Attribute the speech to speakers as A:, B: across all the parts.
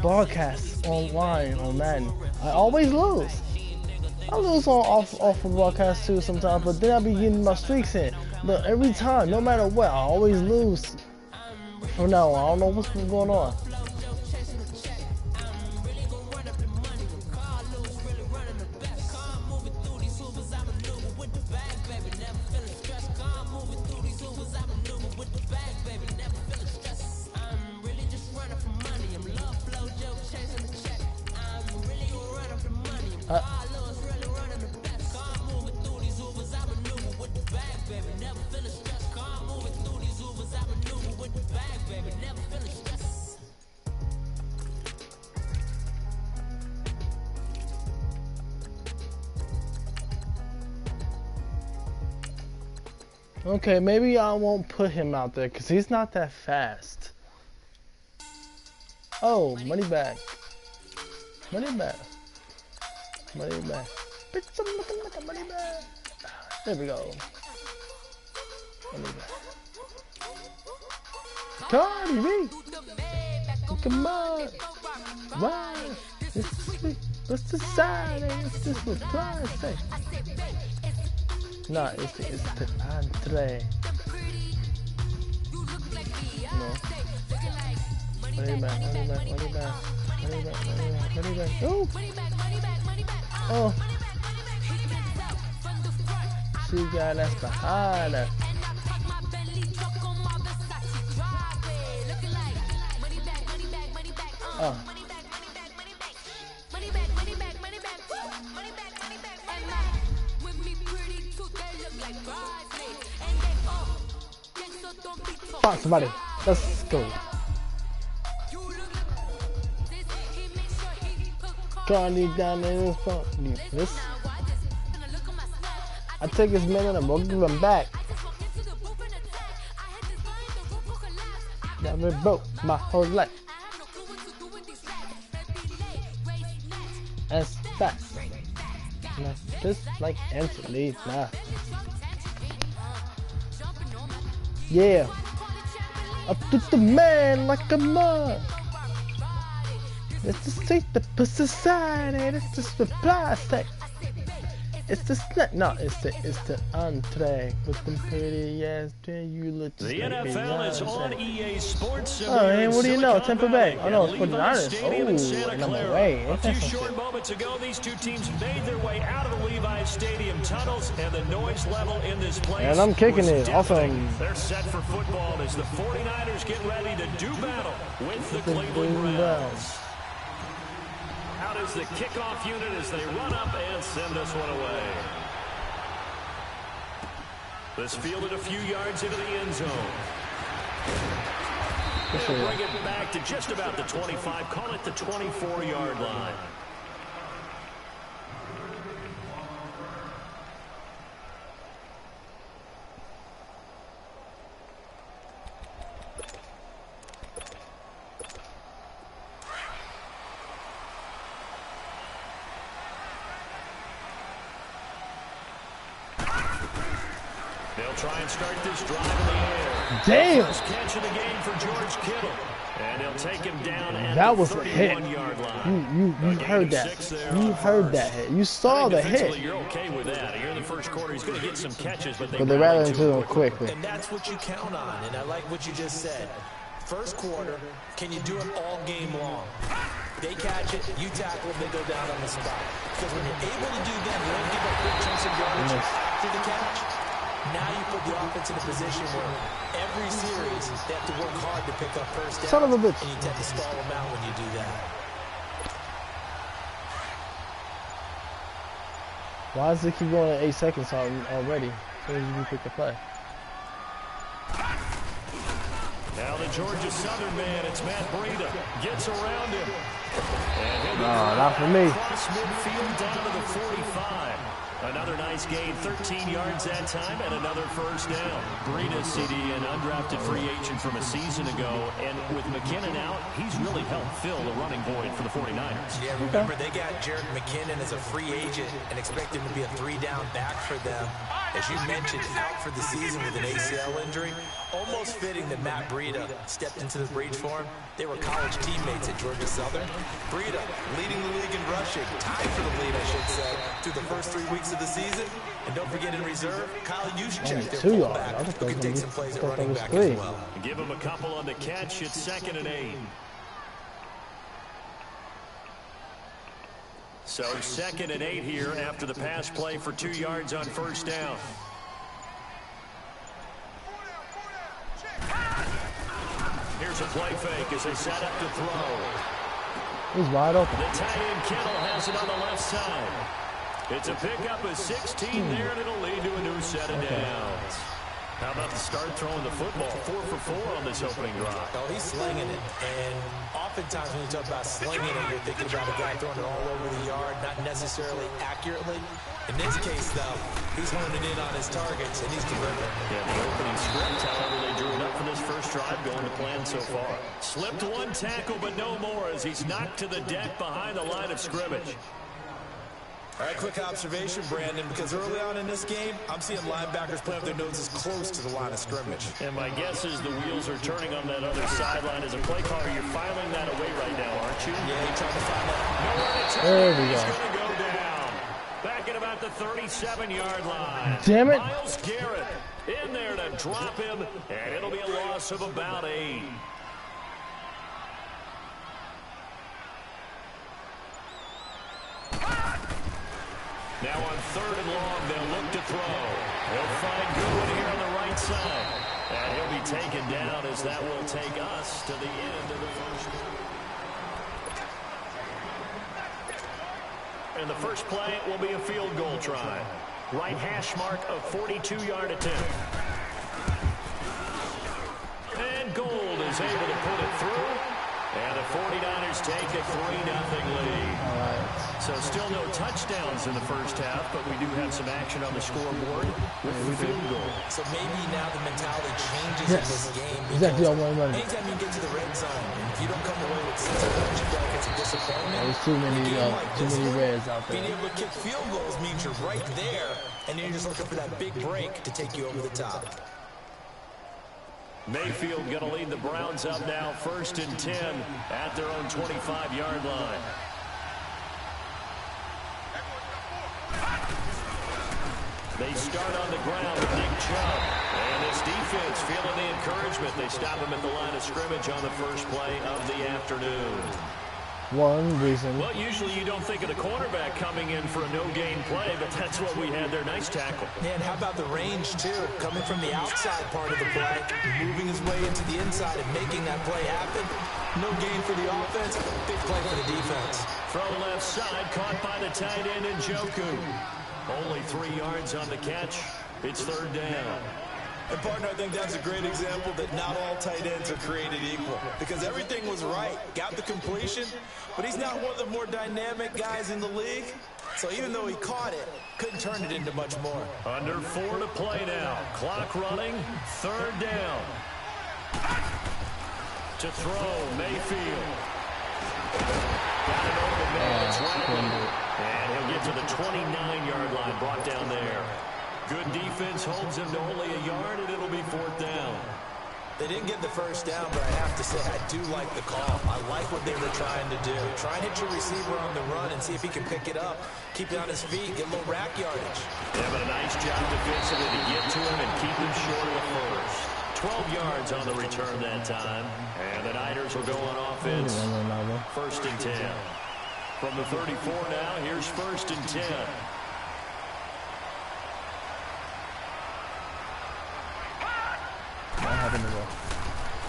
A: broadcast online on Madden. I always lose. I lose on off of broadcast too sometimes, but then I be getting my streaks in. But every time, no matter what, I always lose. For now, I don't know what's going on. Okay, maybe I won't put him out there because he's not that fast. Oh, money back. Money back. Money back. Bitch, I'm looking like a money back. There we go. Money back. Cardi B. Come on. Why? What's the side? What's this reply say? No, it's the entree. No. Money back, money back, money back, money back, money back, money back. Oh! Oh! She got us behind her. Oh. Fuck somebody. Let's go. Cardi down in his phone. This. I take his man and I'm gonna give him back. Never broke my whole life. As fast. Just like Angelina. Yeah. Up to the man like a mug. It's the seat that puts aside and it's just the plastic. It's the snack. No, it's the entree with them pretty ass. You look just
B: the
A: like
B: NFL is on EA Sports.
A: Oh, and what do you know? Tampa Bay. Oh no, it's 49ers. Oh, no way.
B: A few short moments ago, these two teams made their way out of the Levi's Stadium tunnels, and the noise level in this place.
A: And I'm kicking it. Awesome.
B: They're set for football as the 49ers get ready to do battle with the Cleveland Browns. Out is the kickoff unit as they run up and send this one away. This fielded a few yards into the end zone. They'll bring it back to just about the 25. Call it the 24-yard line. They'll try and start this drive in the air.
A: Damn!
B: First catch of the game for George Kittle. And he'll take him down at
A: that
B: the
A: was a hit.
B: 31-yard line.
A: You heard that. You heard that hit. You saw the hit.
B: You're okay with that. Here in the first quarter, he's going to get some catches, but
A: they ran into him quickly.
C: And that's what you count on. And I like what you just said. First quarter, can you do it all game long? They catch it, you tackle them, they go down on the spot. Because when you're able to do that, you don't give up big chunks of yardage for the catch. Now you put the offense in a position where every series they have to work hard to pick up first down.
A: Son of a bitch.
C: And you tend to stall them out when you do that.
A: Why does it keep going at 8 seconds already? So you pick the play.
B: Now the Georgia Southern man, it's Matt Breida, gets around him. And
A: no, not for me.
B: Cross midfield down to the 45. Another nice gain, 13 yards that time, and another first down. Breida, CD, an undrafted free agent from a season ago, and with McKinnon out, he's really helped fill the running void for the 49ers.
C: Yeah, remember, they got Jared McKinnon as a free agent and expect him to be a 3-down back for them. As you mentioned, out for the season with an ACL injury. Almost fitting that Matt Breida stepped into the breach for him. They were college teammates at Georgia Southern. Breida leading the league in rushing, tied for the lead, I should say, through the first 3 weeks of the season. And don't forget in reserve, Kyle Juszczyk, their fullback, who can take some plays at running back as well.
B: Give him a couple on the catch. It's 2nd and 8. So 2nd and 8 here after the pass play for 2 yards on 1st down. Here's a play fake as they set up to throw.
A: He's wide open.
B: The tight end Kittle has it on the left side. It's a pickup of 16 there, and it'll lead to a new set of downs. How about the start throwing the football? 4 for 4 on this opening drive.
C: Oh, he's slinging it. And oftentimes when you talk about slinging it, you're thinking about a guy throwing it all over the yard, not necessarily accurately. In this case, though, he's honing in on his targets, and he's delivering.
B: Yeah, the opening script, however, they drew it up for this first drive, going to plan so far. Slipped one tackle, but no more as he's knocked to the deck behind the line of scrimmage.
C: All right, quick observation, Brandon, because early on in this game, I'm seeing linebackers playing with their noses close to the line of scrimmage.
B: And my guess is the wheels are turning on that other sideline. As a play caller, you're filing that away right now, aren't you?
C: Yeah, you're trying to find that.
B: Nowhere to turn.
A: There we
B: He's
A: go.
B: going to go down. Back at about the 37-yard line.
A: Damn it.
B: Myles Garrett in there to drop him, and it'll be a loss of about 8. Now on 3rd and long, they'll look to throw. They'll find Goodwin here on the right side. And he'll be taken down as that will take us to the end of the first. And the first play will be a field goal try. Right hash mark of 42-yard attempt. And Gold is able to put it through. And the 49ers take a 3-0 lead.
A: All right.
B: So still no touchdowns in the first half, but we do have some action on the scoreboard with the field goal.
C: So maybe now the mentality changes in this game.
A: Exactly.
C: Anytime you get to the red zone, and if you don't come away with 6 points, you feel like it's a disappointment.
A: There's too many reds out there.
C: Being able to kick field goals means you're right there, and you're just looking for that big break to take you over the top.
B: Mayfield going to lead the Browns up now, 1st and 10 at their own 25-yard line. They start on the ground with Nick Chubb. And this defense feeling the encouragement. They stop him at the line of scrimmage on the first play of the afternoon.
A: One reason.
B: Well, usually you don't think of the cornerback coming in for a no-gain play, but that's what we had there. Nice tackle.
C: And how about the range, too? Coming from the outside part of the play, moving his way into the inside and making that play happen. No gain for the offense, big play for the defense.
B: From left side, caught by the tight end Njoku. Only 3 yards on the catch. It's 3rd down.
C: And, partner, I think that's a great example that not all tight ends are created equal. Because everything was right. Got the completion, but he's not one of the more dynamic guys in the league. So even though he caught it, couldn't turn it into much more.
B: Under 4 to play now. Clock running. 3rd down. To throw, Mayfield. Got it over the man. It's right. And he'll get to the 29-yard line. Brought down there. Good defense holds him to only a yard, and it'll be 4th down.
C: They didn't get the first down, but I have to say I do like the call. I like what they were trying to do. Try and hit your receiver on the run and see if he can pick it up. Keep it on his feet, get a little rack yardage.
B: Yeah, but a nice job defensively to get to him and keep him short of the first. 12 yards on the return that time. And the Niners will go on offense. 1st and 10. From the 34 now, here's 1st and 10.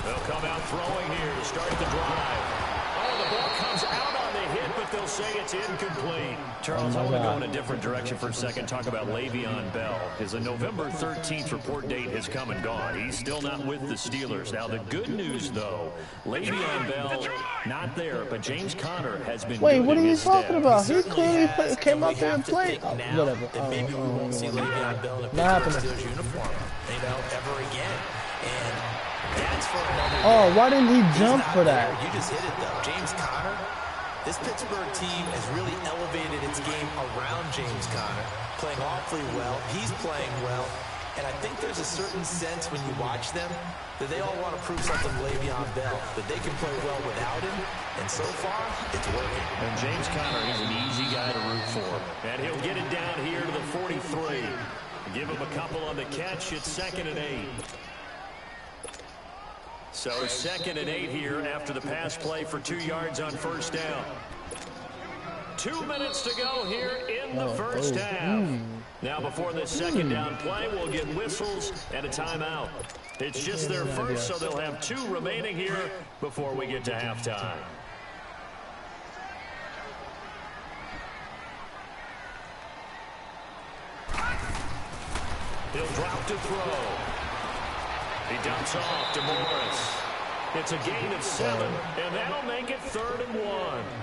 B: They'll come out throwing here to start the drive. Oh, the ball comes out on the hit, but they'll say it's incomplete. Charles, I want to go in a different direction for a second. Talk about Le'Veon Bell. His November 13th report date has come and gone. He's still not with the Steelers. Now, the good news, though, Le'Veon Bell not there, but James Conner has been
A: Wait,
B: good
A: what are
B: in
A: you
B: his
A: talking
B: stead.
A: about? He clearly came out there and played. Oh,
C: Now,
A: whatever.
C: that maybe we won't see Le'Veon Bell in a
A: Not
C: Pittsburgh
A: happening.
C: Steelers uniform, ever again. And that's for another
A: Oh,
C: day.
A: why didn't he
C: He's
A: jump
C: not
A: for
C: there.
A: that?
C: You just hit it, though. James Conner, this Pittsburgh team has really elevated its game around James Conner, playing awfully well. He's playing well. And I think there's a certain sense when you watch them that they all want to prove something to Le'Veon Bell, that they can play well without him. And so far, it's working.
B: And James Conner, he's an easy guy to root for. And he'll get it down here to the 43. Give him a couple on the catch. It's 2nd and 8. So 2nd and 8 here after the pass play for 2 yards on first down. 2 minutes to go here in the first half. Now before this second down play, we'll get whistles and a timeout. It's just their first, so they'll have 2 remaining here before we get to halftime. He'll drop to throw. He dumps off to Morris. It's a gain of 7, and that'll make it 3rd and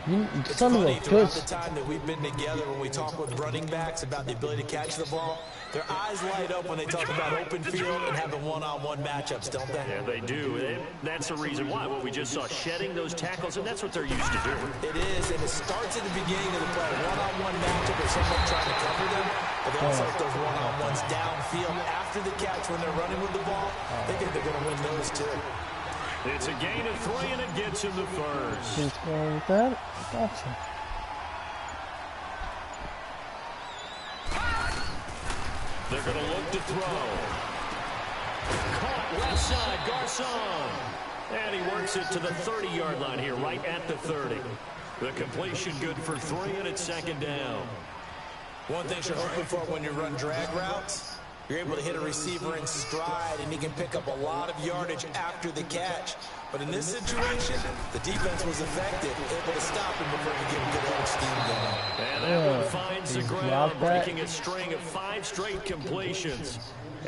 B: 1.
C: It's funny, throughout the time that we've been together, when we talk with running backs about the ability to catch the ball, their eyes light up when they talk about open field and having one-on-one matchups, don't they?
B: Yeah, they do. That's the reason why. What we just saw, shedding those tackles, and that's what they're used to doing.
C: It is, and it starts at the beginning of the play. One-on-one matchup or someone trying to cover them, but they also like those one-on-ones downfield after the catch when they're running with the ball. They think they're going to win those, too.
B: It's a gain of 3, and it gets him the first.
A: He's going with that. Gotcha.
B: They're going to look to throw. Caught left side, Garcon. And he works it to the 30-yard line here, right at the 30. The completion good for 3, and it's 2nd down.
C: One thing you're hoping for when you run drag routes, you're able to hit a receiver in stride, and he can pick up a lot of yardage after the catch. But in this situation, the defense was effective, able to stop him before he could get a good edge steam going.
B: And that one finds the ground, breaking a string of 5 straight completions.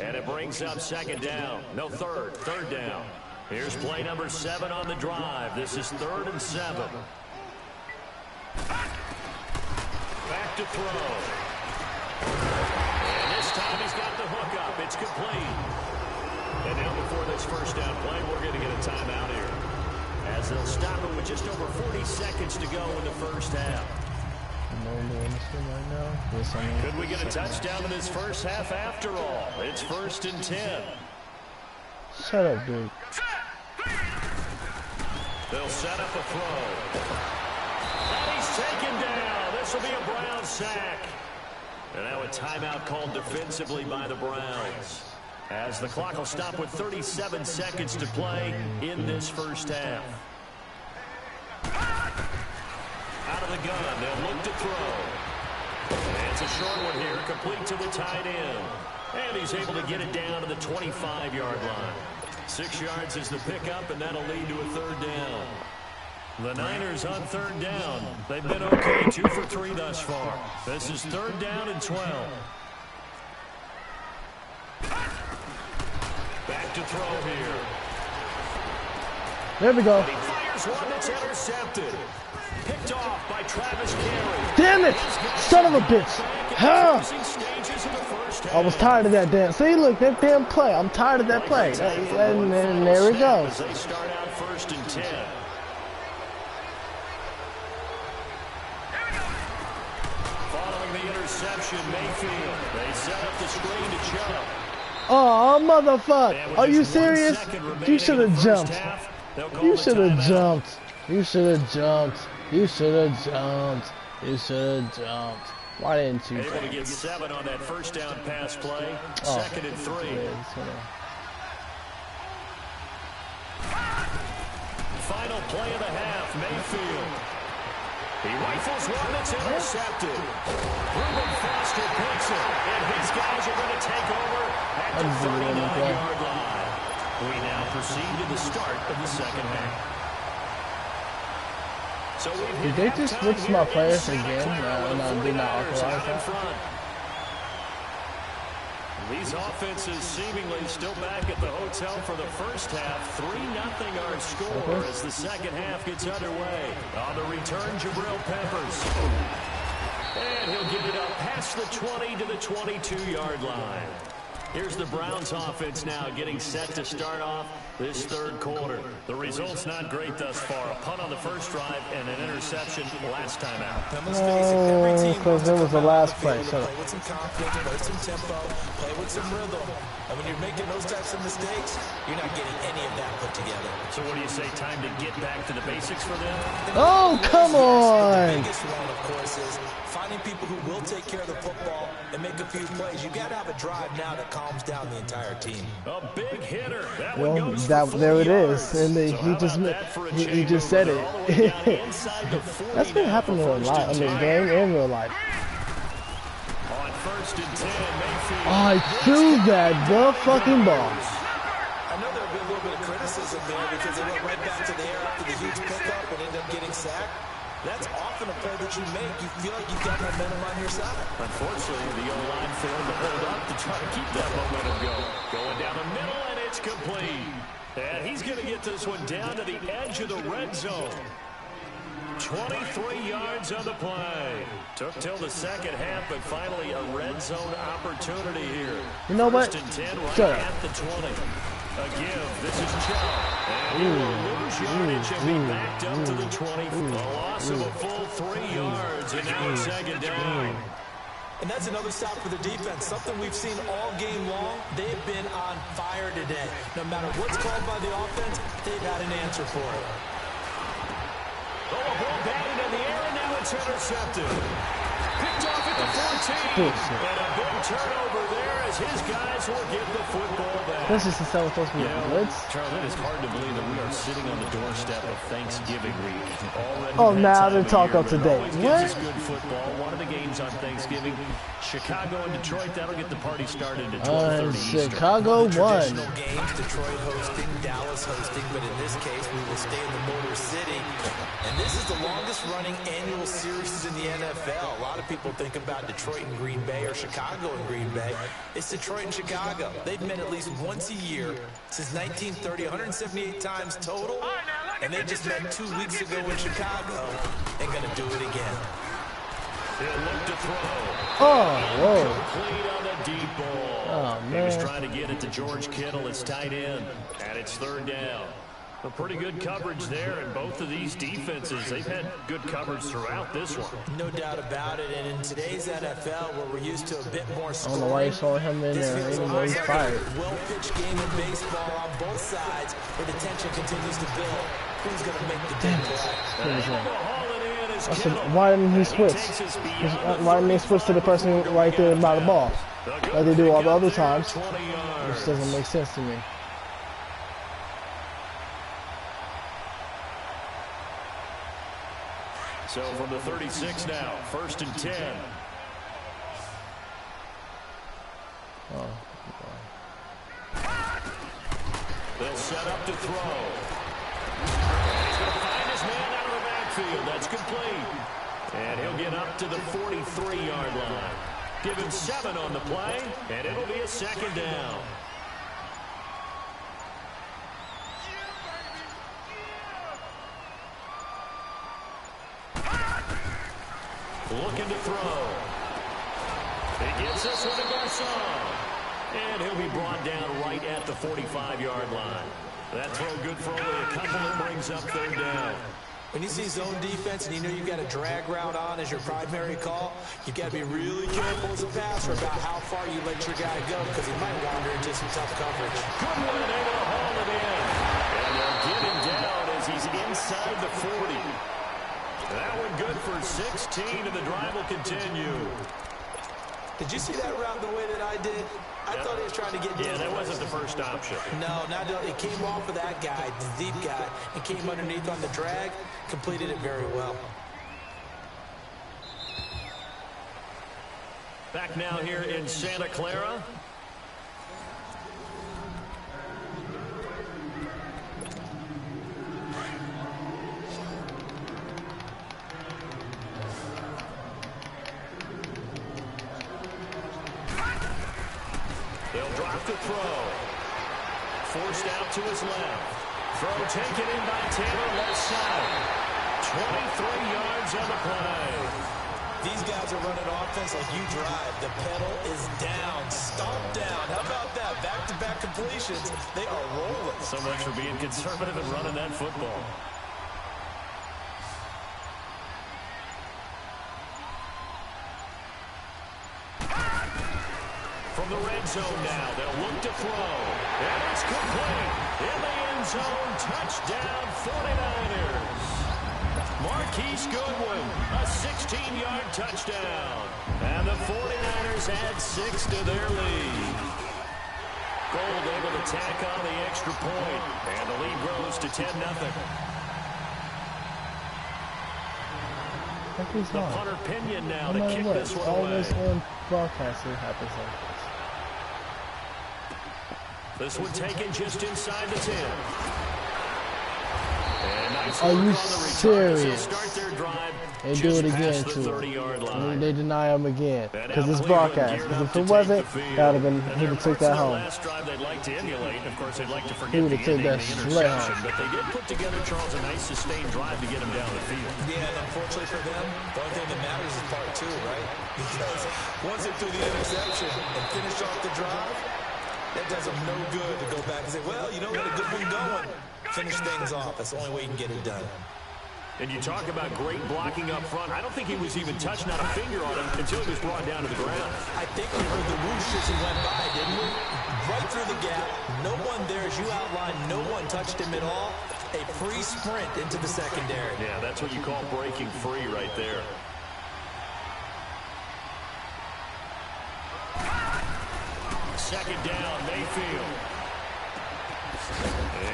B: And it brings up 2nd down. No, third down. Here's play number 7 on the drive. This is 3rd and 7. Back to throw. This time he's got the hook up. It's complete. And now before this first down play, we're going to get a timeout here, as they'll stop it with just over 40 seconds to go in the first half. Could we get a touchdown in this first half after all? It's 1st and 10.
A: Shut up, dude.
B: They'll set up a throw. And he's taken down. This will be a Brown sack. And now a timeout called defensively by the Browns, as the clock will stop with 37 seconds to play in this first half. Out of the gun, they'll look to throw. And it's a short one here, complete to the tight end. And he's able to get it down to the 25-yard line. 6 yards is the pickup, and that'll lead to a 3rd down. The Niners on 3rd down. They've been okay, 2 for 3 thus far. This is 3rd down and 12. Back to throw here.
A: There we go.
B: And he fires one that's intercepted. Picked off by Travis Carey.
A: Damn it! Son of a bitch! Huh? I was tired of that damn. See, look, that damn play. I'm tired of that play. And there we go.
B: They start out 1st and 10. Interception, Mayfield. They set up the screen to Chubb.
A: Oh, motherfucker. Are you serious? You should have jumped. You should have jumped. You should have jumped. You should have jumped. You should have jumped. Why didn't you?
B: Able to get 7 on that first down pass play. 2nd and 3. Final play of the half, Mayfield. He rifles one that's intercepted. Ruben Foster picks it, and his guys are going to take over at the 39-yard line. We now proceed to the start of the second half. So
A: did they just switch my players again? No, did not authorize that.
B: These offenses seemingly still back at the hotel for the first half. 3-0 our score as the second half gets underway. On the return, Jabril Peppers. And he'll get it up past the 20 to the 22-yard line. Here's the Browns offense now getting set to start off this third quarter. The result's not great thus far. A punt on the first drive and an interception last time out.
A: Oh, because it was the last play.
C: Play with some confidence, play with some tempo, play with some rhythm. And when you're making those types of mistakes, you're not getting any of that put together.
B: So what do you say, time to get back to the basics for them?
A: Oh, come on!
C: The biggest one, of course, is finding people who will take care of the football and make a few plays. You got to have a drive now that calms down the entire team.
B: A big hitter. That
A: Well,
B: one goes for
A: there
B: 40
A: it
B: yards.
A: is, and he just said it. That's been happening a lot. I mean, game and real life.
B: On first and 10, Mayfield.
A: I threw that the fucking ball.
C: I know there'll be a little bit of criticism there because they went right back to the air after the huge pickup and ended up getting sacked. That's often a play that you make. You feel like you've got momentum on your side.
B: Unfortunately, the O-line failed to hold up to try to keep that momentum going. Going down the middle, and it's complete. And he's going to get this one down to the edge of the red zone. 23 yards on the play. Took till the second half, but finally a red zone opportunity here.
A: You know what?
B: First and 10 right
A: Shut up.
B: at the 20. A give. This is Chubb. And he will lose yardage and be backed up to the 20. A loss of a full 3 yards, and now it's second down.
C: And that's another stop for the defense. Something we've seen all game long. They've been on fire today. No matter what's called by the offense, they've had an answer for it.
B: Oh, a ball batted in the air, and now it's intercepted. Picked off at the 14. And a big turnover there as his guys will get the football back.
A: This is the supposed to be a blitz.
B: Charlie, it is hard to believe that we are sitting on the doorstep of Thanksgiving week.
A: Oh, now they're talking today.
B: What? Gives us good football. One of the games on Thanksgiving, Chicago and Detroit, that'll get the party started at 12:30 Eastern.
A: Chicago won.
C: Traditional games, Detroit hosting, Dallas hosting, but in this case, we will stay in the Motor City. And this is the longest-running annual series in the NFL. A lot of people think about Detroit and Green Bay or Chicago and Green Bay. It's Detroit and Chicago. They've met at least once a year since 1930, 178 times total. And they just met 2 weeks ago in Chicago and going to do it again.
B: He'll look to throw.
A: Oh, whoa.
B: Complete on the deep ball.
A: Oh,
B: He was
A: man.
B: trying to get it to George Kittle. It's tight end. And it's third down. A pretty good coverage there, and both of these defenses, they've had good coverage throughout this one.
C: No doubt about it, and in today's NFL, where we're used to a bit more
A: I
C: scoring,
A: don't know why you saw him in
C: this
A: there,
C: feels
A: even though he's
C: like
A: fired.
C: a well-pitched game of baseball on both sides, where the tension continues to build. Who's going to make the big play?
B: Able to haul it in is
A: I said,
B: Kittle.
A: why didn't he
B: And
A: switch?
B: takes us beyond the
A: Why didn't they switch to the person right there by the ball? Like they do all the other times.
B: 20 yards.
A: Which doesn't make sense to me.
B: So from the 36 now, first and 10.
A: Oh.
B: They'll set up to throw. He's going to find his man out of the backfield. That's complete. And he'll get up to the 43-yard line. Give him 7 on the play, and it'll be a second down. Looking to throw. He gets this one to Garcon. And he'll be brought down right at the 45-yard line. That throw good for only a couple that brings up third down.
C: When you see zone defense and you know you've got a drag route on as your primary call, you've got to be really careful as a passer about how far you let your guy go because he might wander into some tough coverage.
B: Good one, able to haul it in. And they'll get him down as he's inside the 40. That one good for 16, and the drive will continue.
C: Did you see that route the way that I did? I thought he was trying to get deep.
B: Yeah, that wasn't the first option.
C: No, not it came off of that guy, the deep guy, and came underneath on the drag, completed it very well.
B: Back now here in Santa Clara. They'll drop the throw. Forced out to his left. Throw taken in by Taylor, left side. 23 yards on the play.
C: These guys are running offense like you drive. The pedal is down, stomp down. How about that? Back-to-back completions. They are rolling.
B: So much for being conservative and running that football. From the red zone now, they'll look to throw. And it's complete. In the end zone, touchdown 49ers. Marquise Goodwin, a 16-yard touchdown. And the 49ers add 6 to their lead. Gold able to tack on the extra point. And the lead grows to 10-0. The punter Pinion now to kick this one away.
A: Always on broadcast it happens like this.
B: This one taken just inside the 10. And nice
A: Are you
B: serious?
A: They do it again too. They deny him again because it's broadcast. Because if it wasn't, that would have been he would have took that home.
B: Last drive they'd like to emulate. Of course, they'd like to forget
A: He would have taken that straight home.
B: But they did put together, Charles, a nice sustained drive to get him down the field.
C: Yeah, and unfortunately for them, the only thing that matters is part 2, right? Because once they threw the interception and finished off the drive, that does them no good to go back and say, well, you know what, a good one going. Finish things off. That's the only way you can get it done.
B: And you talk about great blocking up front. I don't think he was even touched, not a finger on him, until he was brought down to the ground.
C: I think we heard the whoosh as he went by, didn't we? Right through the gap. No one there, as you outlined, no one touched him at all. A free sprint into the secondary.
B: Yeah, that's what you call breaking free right there. Second down, Mayfield.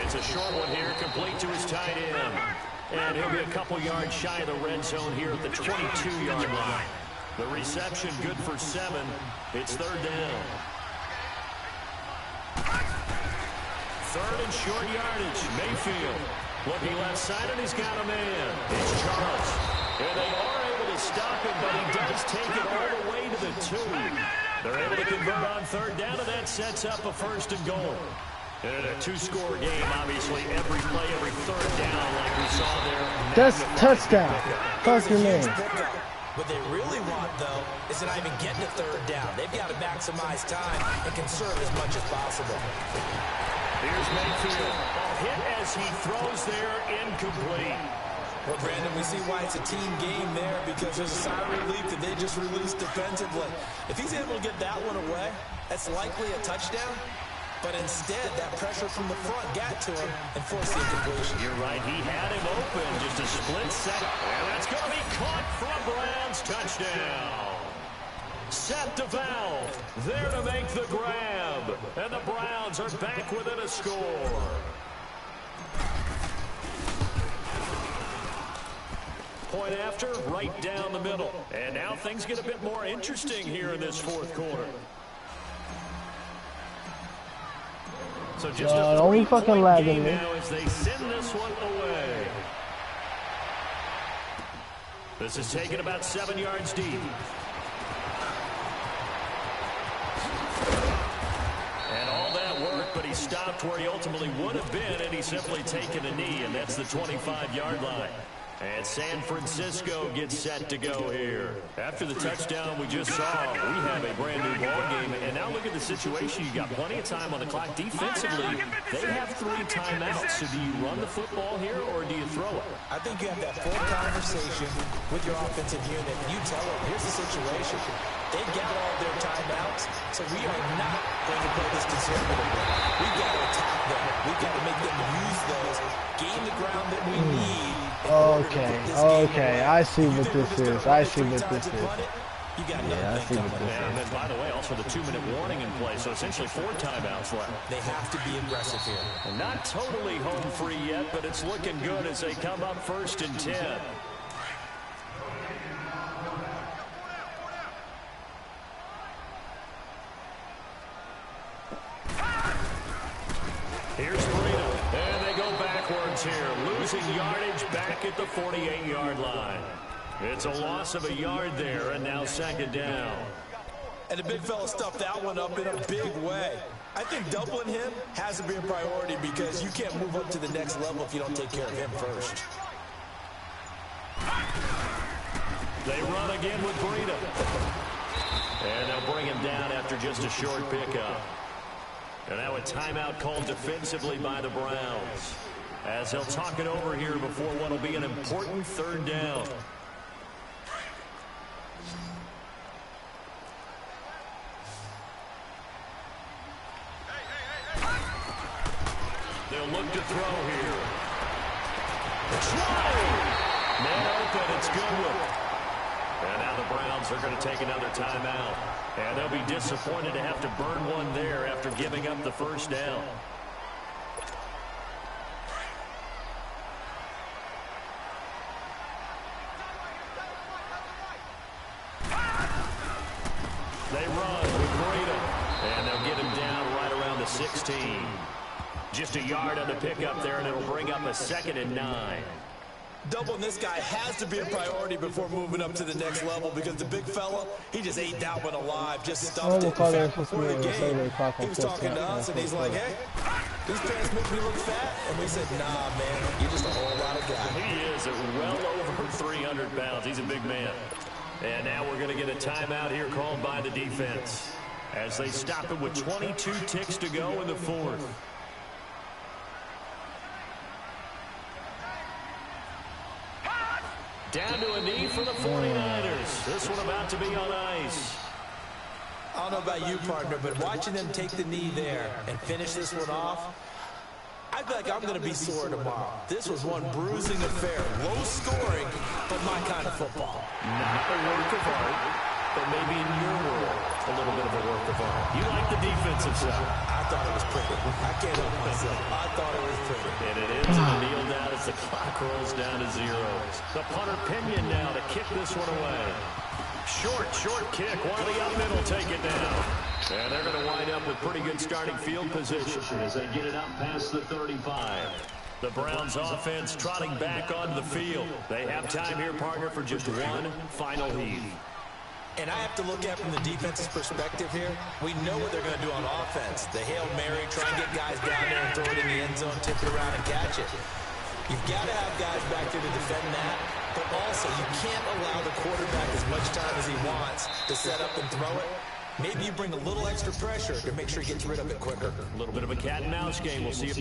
B: It's a short one here, complete to his tight end. And he'll be a couple yards shy of the red zone here at the 22-yard line. The reception good for 7. It's third down. Third and short yardage. Mayfield looking left side, and he's got a man. It's Charles. And they are able to stop him, but he does take it all the way to the 2. They're able to convert on third down, and that sets up a first and goal. And a 2-score game, obviously, every play, every third down, like we saw there.
A: That's touchdown. Fuck your name.
C: What they really want, though, is to not even get to third down. They've got to maximize time and conserve as much as possible.
B: Here's Mayfield. A hit as he throws there, incomplete.
C: Well, Brandon, we see why it's a team game there, because there's a sigh of relief that they just released defensively. If he's able to get that one away, that's likely a touchdown. But instead, that pressure from the front got to him and forced the incompletion.
B: You're right. He had him open just a split second. And that's going to be caught for a Browns touchdown. Set to valve. There to make the grab. And the Browns are back within a score. Point after, right down the middle. And now things get a bit more interesting here in this fourth quarter. So just a
A: only fucking lagging me
B: now as they send this one away. This is taken about 7 yards deep. And all that work, but he stopped where he ultimately would have been, and he's simply taken a knee, and that's the 25-yard line. And San Francisco gets set to go here. After the touchdown we just saw, we have a brand-new ball game. And now look at the situation. You've got plenty of time on the clock. Defensively, they have 3 timeouts. So do you run the football here, or do you throw it?
C: I think you have that full conversation with your offensive unit. You tell them, here's the situation. They've got all their timeouts, so we are not going to play this conservatively. We've got to attack them. We've got to make them use those, gain the ground that we need.
A: Okay, I see what this is. I see what this is.
C: Yeah,
A: I see what this is.
B: And then, by the way, also the 2-minute warning in play, so essentially 4 timeouts left.
C: They have to be aggressive here.
B: And not totally home free yet, but it's looking good as they come up 1st and 10. Here's Breida, and they go backwards here, losing yardage back at the 48-yard line. It's a loss of a yard there, and now 2nd down.
C: And the big fella stuffed that one up in a big way. I think doubling him has to be a priority because you can't move up to the next level if you don't take care of him first.
B: They run again with Breida. And they'll bring him down after just a short pickup. And now a timeout called defensively by the Browns, as he'll talk it over here before what will be an important third down. They'll look to throw here. Man open, it's Goodwin. And now the Browns are going to take another timeout. And they'll be disappointed to have to burn one there after giving up the first down. They run with Breida. And they'll get him down right around the 16. Just a yard on the pickup there, and it'll bring up a 2nd and 9.
C: Doubling this guy has to be a priority before moving up to the next level, because the big fella, he just ate that one alive, just stuffed it. In fact, before the game, he was talking to us, and he's like, hey, these pants make me look fat. And we said, nah, man, you're just a whole lot of guy.
B: He is well over 300 pounds. He's a big man. And now we're going to get a timeout here called by the defense, as they stop it with 22 ticks to go in the fourth. Down to a knee for the 49ers. This one about to be on ice.
C: I don't know about you, partner, but watching them take the knee there and finish this one off, I feel like I'm going to be sore tomorrow. This was one bruising affair. Low scoring, but my kind of football.
B: Not a work of art, but maybe in your world, a little bit of a work of art. You like the defensive side.
C: I thought it was pretty. I can't help myself. I thought it was pretty.
B: And it ends in a kneel down as the clock rolls down to 0. The punter Pinion now to kick this one away. Short kick. One of the up middle take it down. And they're going to wind up with pretty good starting field position as they get it up past the 35. The Browns offense trotting back onto the field. They have time here, partner, for just one final heave.
C: And I have to look at it from the defense's perspective here. We know what they're going to do on offense. The Hail Mary, try and get guys down there and throw it in the end zone, tip it around and catch it. You've got to have guys back there to defend that, but also you can't allow the quarterback as much time as he wants to set up and throw it. Maybe you bring a little extra pressure to make sure he gets rid of it quicker.
B: A little bit of a cat and mouse game. We'll see if